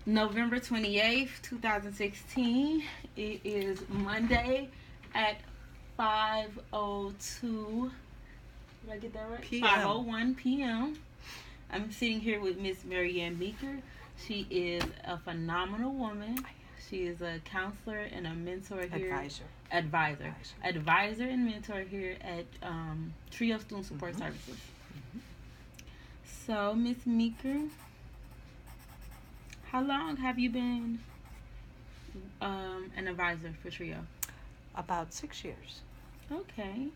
November 28th, 2016. It is Monday at 5:02. Did I get that right? PM. 5:01 p.m. I'm sitting here with Miss Marianne Meeker. She is a phenomenal woman. She is a counselor and a mentor here. Advisor and mentor here at Trio Student Support Services. So, Miss Meeker, how long have you been an advisor for Trio? About 6 years. Okay.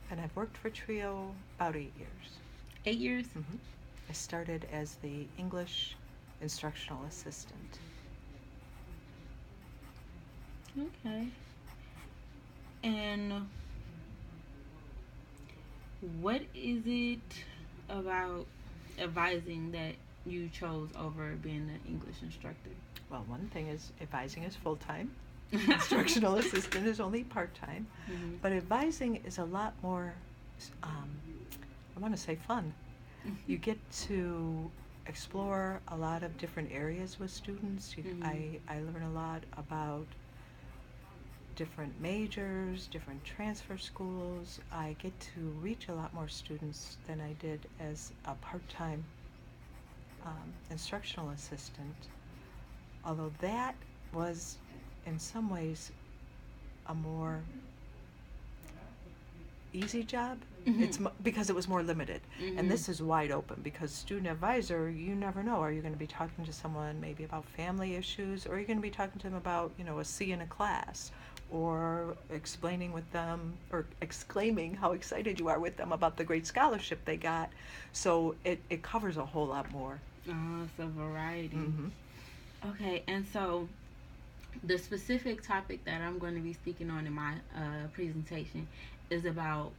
And I've worked for Trio about 8 years. 8 years? I started as the English instructional assistant. Okay. And what is it about advising that you chose over being an English instructor? Well, one thing is advising is full-time. Instructional assistant is only part-time. But advising is a lot more, I want to say fun. You get to explore a lot of different areas with students. I learn a lot about different majors, different transfer schools. I get to reach a lot more students than I did as a part-time instructional assistant. Although that was, in some ways, a more easy job. It's because it was more limited. And this is wide open because student advisor, you never know. Are you going to be talking to someone maybe about family issues, or are you going to be talking to them about, a C in a class, or explaining with them or exclaiming how excited you are with them about the great scholarship they got. So it covers a whole lot more. Oh, it's a variety. Okay, and so the specific topic that I'm going to be speaking on in my presentation is about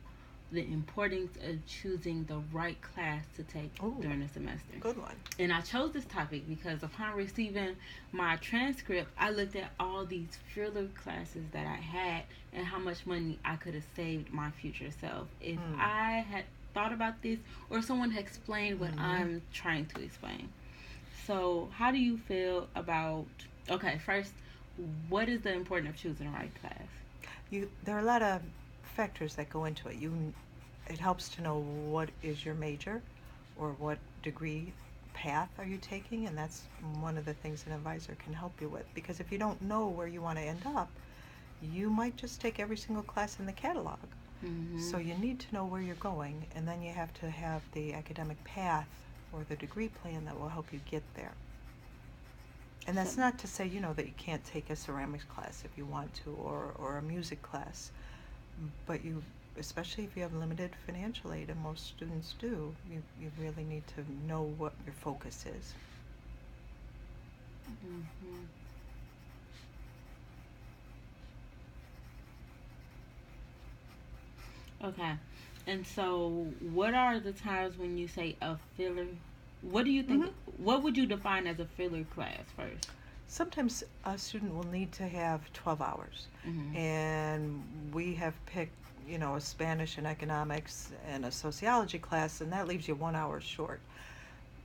the importance of choosing the right class to take during the semester. Good one. And I chose this topic because upon receiving my transcript, I looked at all these filler classes that I had and how much money I could have saved my future self if I had thought about this or someone had explained what I'm trying to explain. So how do you feel about, first, what is the importance of choosing the right class? There are a lot of factors that go into it. It helps to know what is your major or what degree path are you taking, and that's one of the things an advisor can help you with, because if you don't know where you want to end up, you might just take every single class in the catalog. So you need to know where you're going, and then you have to have the academic path or the degree plan that will help you get there. And that's not to say, that you can't take a ceramics class if you want to, or a music class. But especially if you have limited financial aid, and most students do, you really need to know what your focus is. Okay. And so what are the times when you say a filler? What do you think, what would you define as a filler class first? Sometimes a student will need to have 12 hours. And we have picked, a Spanish and economics and a sociology class, and that leaves you 1 hour short.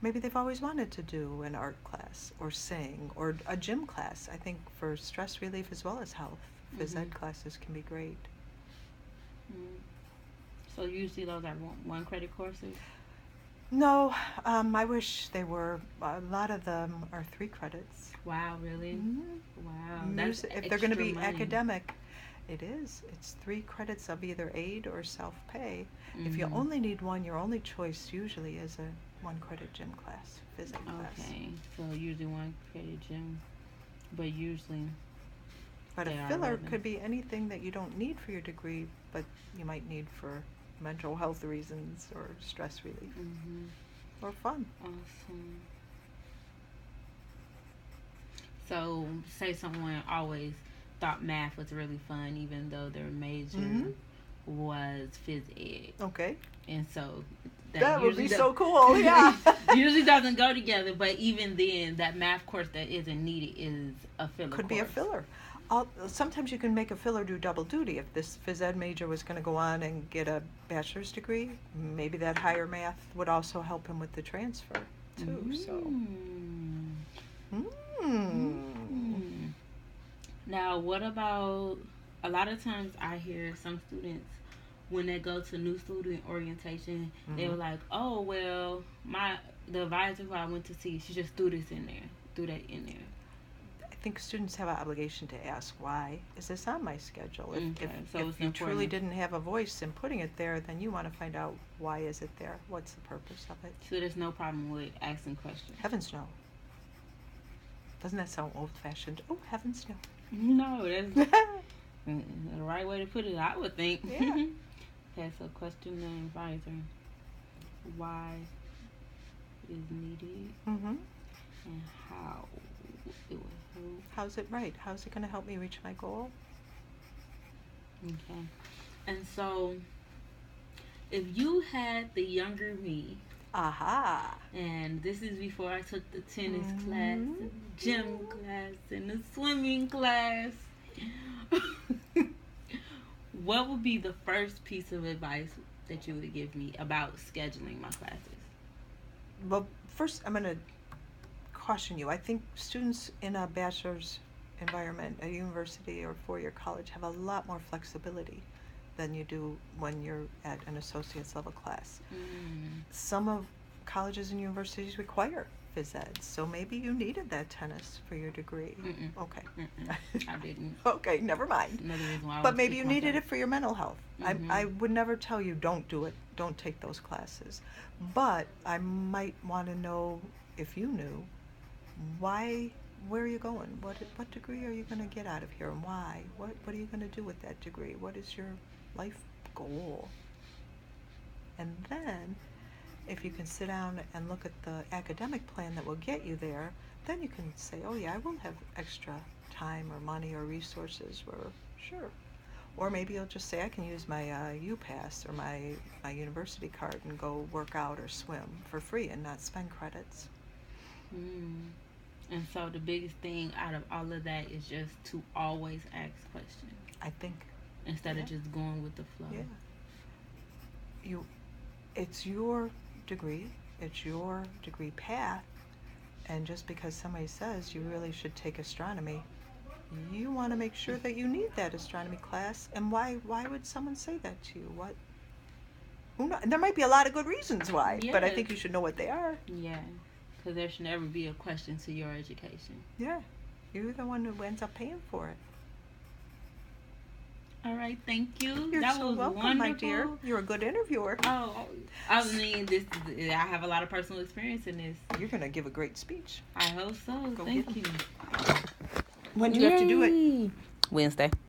Maybe they've always wanted to do an art class or sing or a gym class. I think for stress relief as well as health, phys ed classes can be great. So usually those are one credit courses? No, I wish they were. A lot of them are 3 credits. Wow, really? Wow. That's if they're going to be academic, it is. It's 3 credits of either aid or self-pay. If you only need one, your only choice usually is a 1 credit gym class, phys ed class. Okay, so usually 1 credit gym, but usually. But a filler could be anything that you don't need for your degree, but you might need for mental health reasons or stress relief or fun. Awesome. So, say someone always thought math was really fun, even though their major was phys ed. Okay. And so that would be so cool. Yeah. Usually doesn't go together, but even then, that math course that isn't needed is a filler. Could be a filler. Sometimes you can make a filler do double duty. If this phys ed major was going to go on and get a bachelor's degree, maybe that higher math would also help him with the transfer too. So Now, what about, a lot of times I hear some students, when they go to new student orientation, they were like, oh, well, the advisor who I went to see, she just threw this in there, threw that in there. I think students have an obligation to ask, why is this on my schedule? If you truly didn't have a voice in putting it there, then you want to find out, why is it there? What's the purpose of it? So there's no problem with asking questions? Heavens no. Doesn't that sound old-fashioned? Oh, heavens no. No, that's the right way to put it, I would think. Yeah. Okay, so question the advisor. Why is needed and how it will help. How's it right? How's it going to help me reach my goal? Okay. And so, if you had the younger me, and this is before I took the tennis class, and gym class, and the swimming class, what would be the first piece of advice that you would give me about scheduling my classes? Well, first, I'm going to caution you. I think students in a bachelor's environment, a university or four-year college, have a lot more flexibility than you do when you're at an associate's level class. Some of colleges and universities require phys ed, so maybe you needed that tennis for your degree. Okay. I didn't. Okay, never mind. Another reason why but maybe you needed it for your mental health. I would never tell you don't do it, don't take those classes. But I might want to know, if you knew, where are you going? What degree are you going to get out of here, and why? What are you going to do with that degree? What is your life goal? And then, if you can sit down and look at the academic plan that will get you there, then you can say, oh yeah, I will have extra time or money or resources, or sure. Or maybe you'll just say, I can use my UPass or my university card and go work out or swim for free and not spend credits. And so the biggest thing out of all of that is just to always ask questions. I think. Instead of just going with the flow. Yeah. It's your degree, it's your degree path, and just because somebody says you really should take astronomy, you want to make sure that you need that astronomy class. And why would someone say that to you? Who knows? There might be a lot of good reasons why, but I think you should know what they are. Yeah, because there should never be a question to your education. Yeah, you're the one who ends up paying for it. All right, thank you. You're that so was welcome, wonderful. my dear. You're a good interviewer. Oh, I mean, I have a lot of personal experience in this. You're going to give a great speech. I hope so. Go Thank you. When do you have to do it? Wednesday.